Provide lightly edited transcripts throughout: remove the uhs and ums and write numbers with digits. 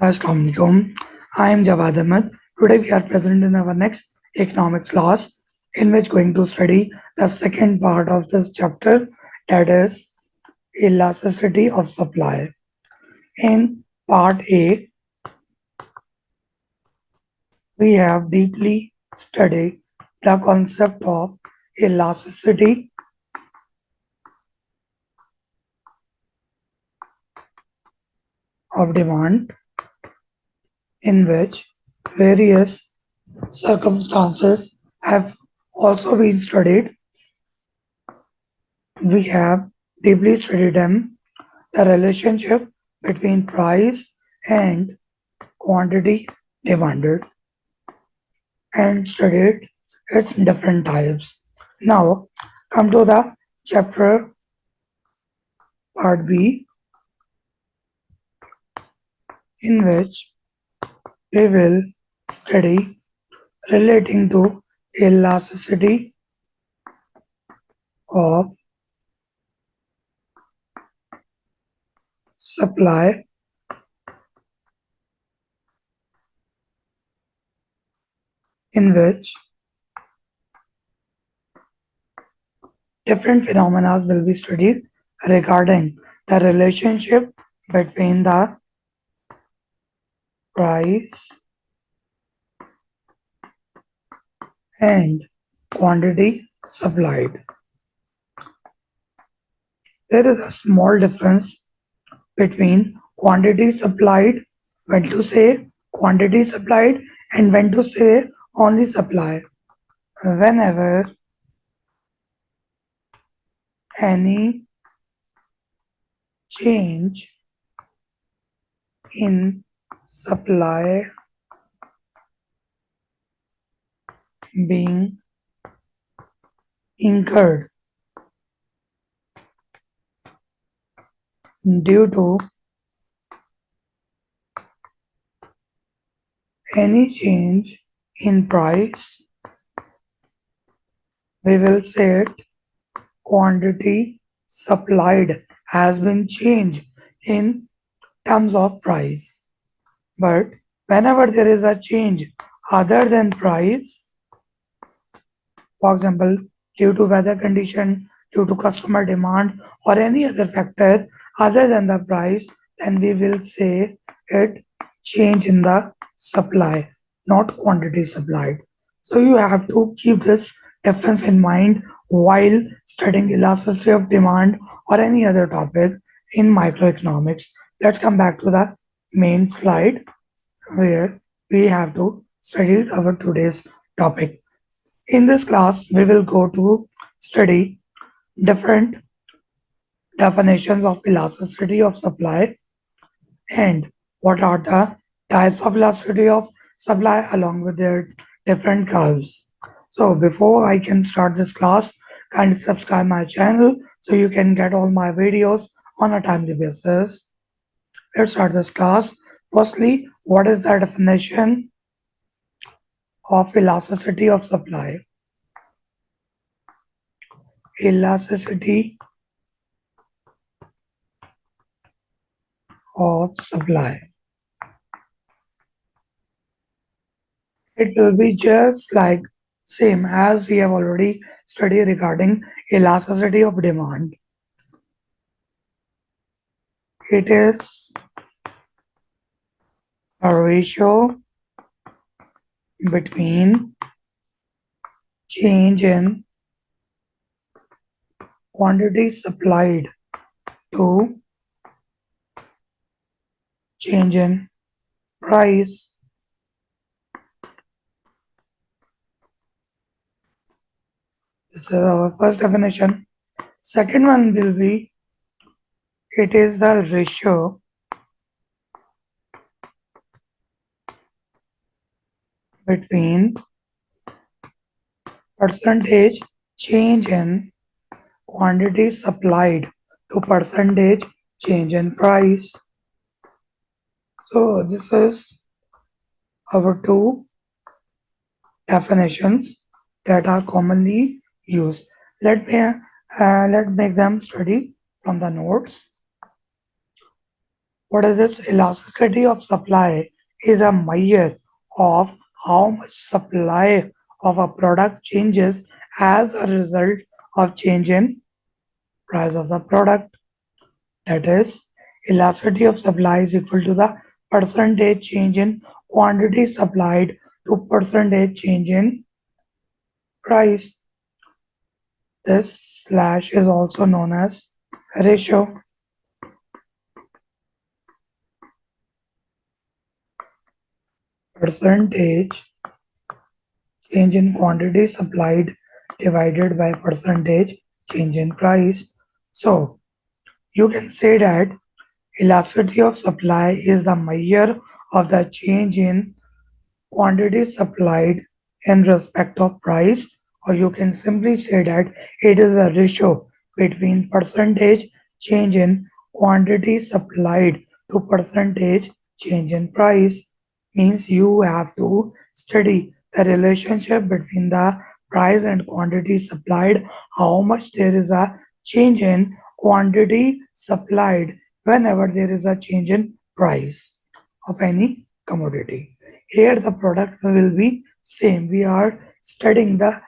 Assalamu alaikum. I am Jawad Ahmad. Today we are present in our next economics class in which going to study the second part of this chapter, that is elasticity of supply. In part A, we have deeply studied the concept of elasticity of demand, in which various circumstances have also been studied. We have deeply studied them, the relationship between price and quantity demanded, and studied its different types. Now come to the chapter part B, in which we will study relating to elasticity of supply, in which different phenomena will be studied regarding the relationship between the price and quantity supplied. There is a small difference between quantity supplied, when to say quantity supplied and when to say only supply. Whenever any change in supply being incurred due to any change in price, we will say it quantity supplied has been changed in terms of price. But whenever there is a change other than price, for example, due to weather condition, due to customer demand, or any other factor other than the price, then we will say it change in the supply, not quantity supplied. So you have to keep this difference in mind while studying elasticity of demand or any other topic in microeconomics. Let's come back to the main slide where we have to study our today's topic. In this class, we will go to study different definitions of elasticity of supply and what are the types of elasticity of supply along with their different curves. So before I can start this class, kindly subscribe my channel so you can get all my videos on a timely basis. Let's start this class. Firstly, what is the definition of elasticity of supply? Elasticity of supply. It will be just like same as we have already studied regarding elasticity of demand. It is a ratio between change in quantity supplied to change in price. This is our first definition. Second one will be it is the ratio between percentage change in quantity supplied to percentage change in price. So this is our two definitions that are commonly used. Let me let make them study from the notes. What is this? Elasticity of supply is a measure of how much supply of a product changes as a result of change in price of the product. That is, elasticity of supply is equal to the percentage change in quantity supplied to percentage change in price. This slash is also known as ratio. Percentage change in quantity supplied divided by percentage change in price. So you can say that elasticity of supply is the measure of the change in quantity supplied in respect of price, or you can simply say that it is a ratio between percentage change in quantity supplied to percentage change in price. Means you have to study the relationship between the price and quantity supplied, how much there is a change in quantity supplied whenever there is a change in price of any commodity. Here the product will be same. We are studying the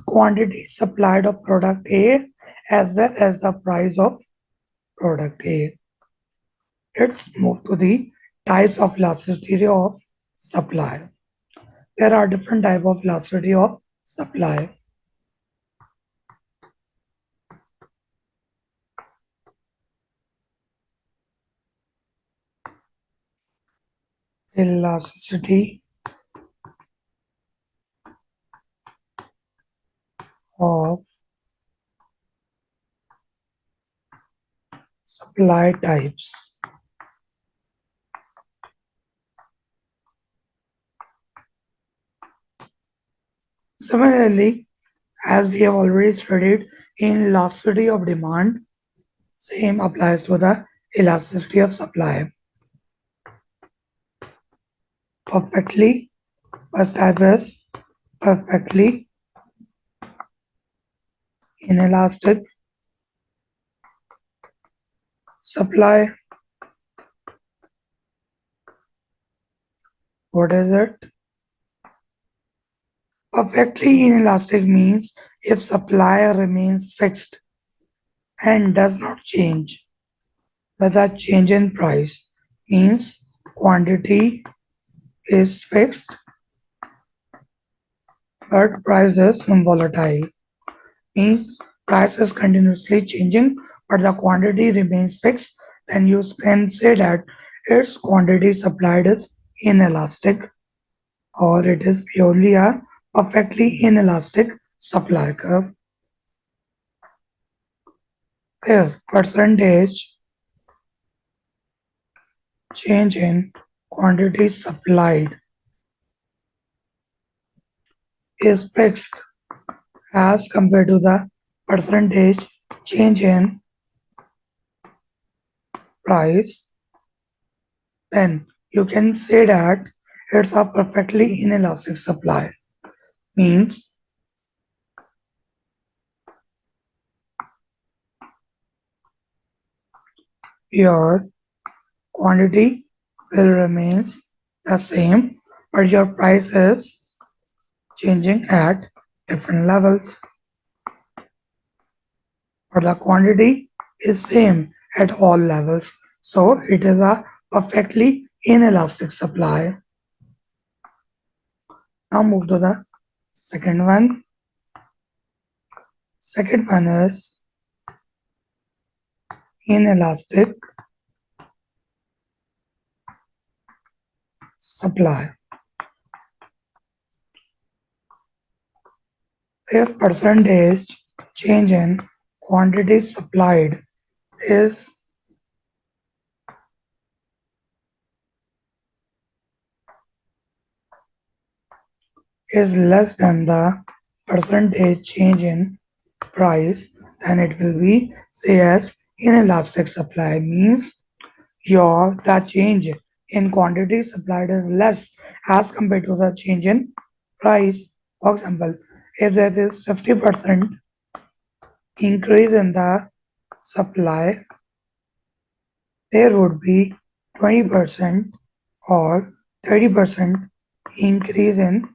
quantity supplied of product A as well as the price of product A. Let's move to the types of elasticity of supply. There are different types of elasticity of supply. Elasticity of supply types. Similarly, as we have already studied in elasticity of demand, same applies to the elasticity of supply. Perfectly, first type is perfectly inelastic supply. What is it? Perfectly inelastic means if supply remains fixed and does not change with a change in price, means quantity is fixed but price is volatile, means price is continuously changing but the quantity remains fixed, then you can say that its quantity supplied is inelastic, or it is purely a perfectly inelastic supply curve. If percentage change in quantity supplied is fixed as compared to the percentage change in price, then you can say that it's a perfectly inelastic supply. Means your quantity will remain the same, but your price is changing at different levels. But the quantity is same at all levels. So it is a perfectly inelastic supply. Now move to the second one. Second one is inelastic supply. If percentage change in quantity supplied is less than the percentage change in price, then it will be say as inelastic supply. Means your the change in quantity supplied is less as compared to the change in price. For example, if there is 50% increase in the supply, there would be 20% or 30% increase in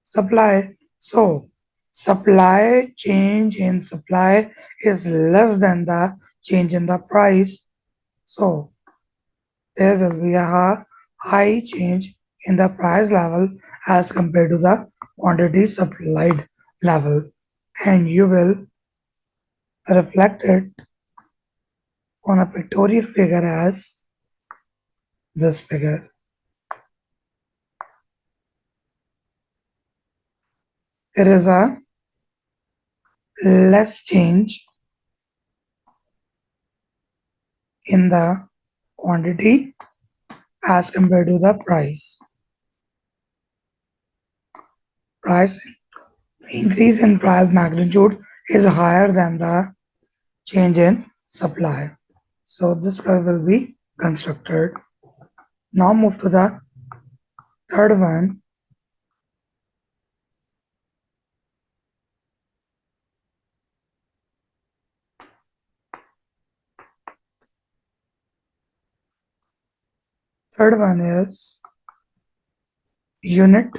supply. So supply change in supply is less than the change in the price. So there will be a high change in the price level as compared to the quantity supplied level, and you will reflect it on a pictorial figure as this figure. There is a less change in the quantity as compared to the price. Price increase in price magnitude is higher than the change in supply. So this curve will be constructed. Now move to the third one. Third one is unitary,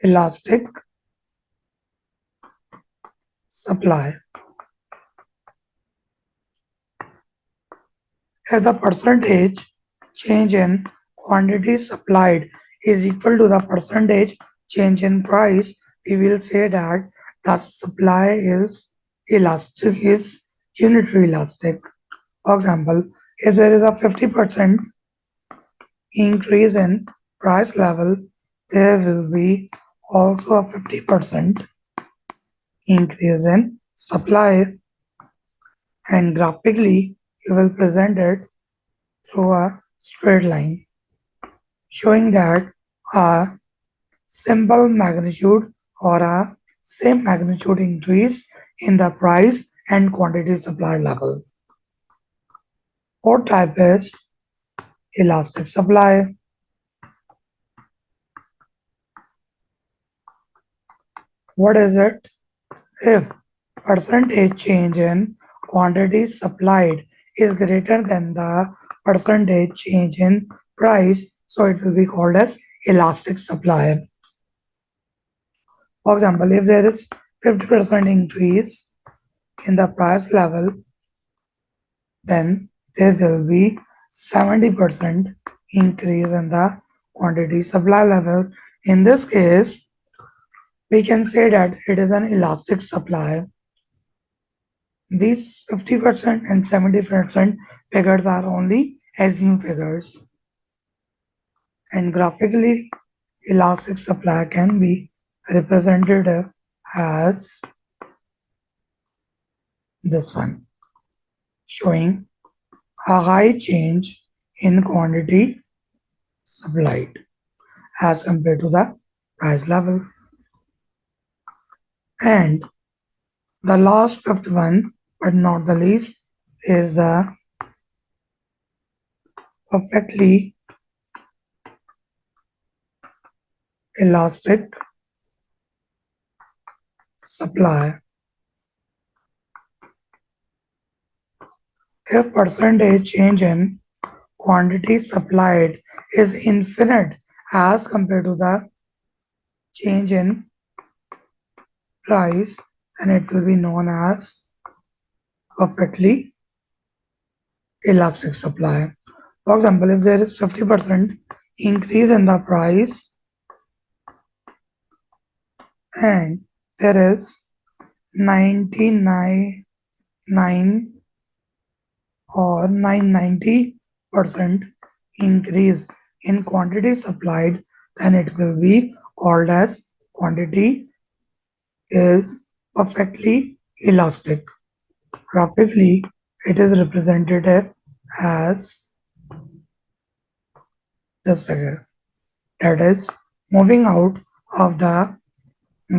elastic supply. If the percentage change in quantity supplied is equal to the percentage change in price, we will say that the supply is unitary elastic. For example, if there is a 50% increase in price level, there will be also a 50% increase in supply, and graphically you will present it through a straight line showing that a simple magnitude or a same magnitude increase in the price and quantity supply level. Fourth type is elastic supply. What is it? If percentage change in quantity supplied is greater than the percentage change in price, so it will be called as elastic supply. For example, if there is 50% increase in the price level, then there will be 70% increase in the quantity supply level. In this case, we can say that it is an elastic supply. These 50% and 70% figures are only assumed figures, and graphically elastic supply can be represented as this one, showing a high change in quantity supplied as compared to the price level. And the last fifth one, but not the least, is the perfectly elastic supply. If percentage change in quantity supplied is infinite as compared to the change in price, then it will be known as perfectly elastic supply. For example, if there is 50% increase in the price and there is 99 or 990% increase in quantity supplied, then it will be called as quantity is perfectly elastic. Graphically, it is represented as this figure. That is moving out of the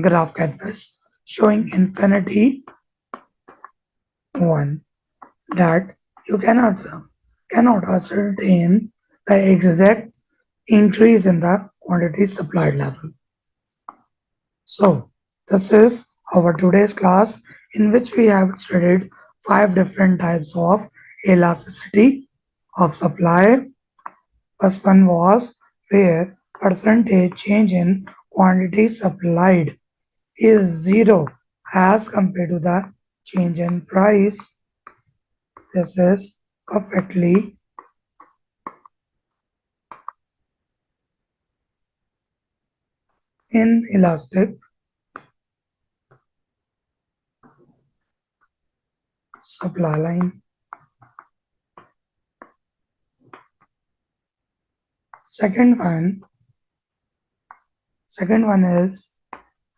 graph canvas, showing infinity 1, that you cannot ascertain the exact increase in the quantity supplied level. So this is our today's class, in which we have studied five different types of elasticity of supply. First one was where percentage change in quantity supplied is zero as compared to the change in price. This is perfectly inelastic supply line. Second one, second one is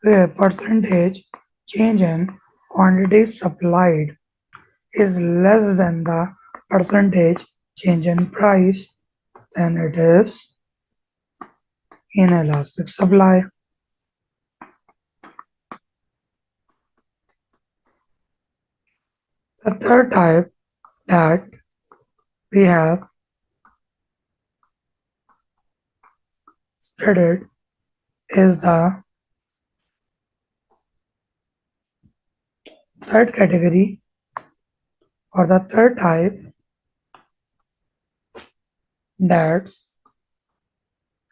where percentage change in quantity supplied is less than the percentage change in price, then it is inelastic supply. The third type that we have studied is the third category or the third type that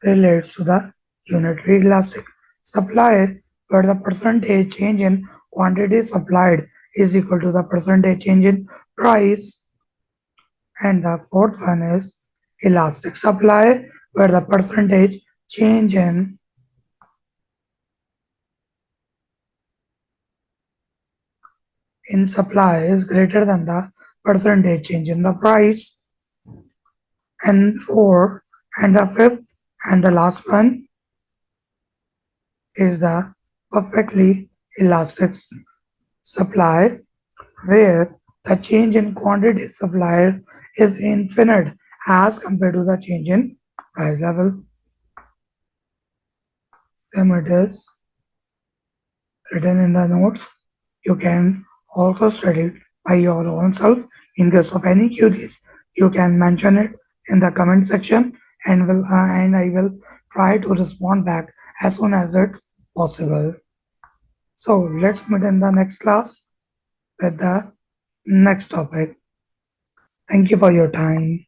relates to the unitary elastic supply, where the percentage change in quantity supplied is equal to the percentage change in price. And the fourth one is elastic supply, where the percentage change in supply is greater than the percentage change in the price. And four, and the fifth and the last one is the perfectly elastic supply, where the change in quantity supplied is infinite as compared to the change in price level. Same it is written in the notes. You can also study it by your own self. In case of any queries, you can mention it in the comment section, and I will try to respond back as soon as it's possible. So let's meet in the next class with the next topic. Thank you for your time.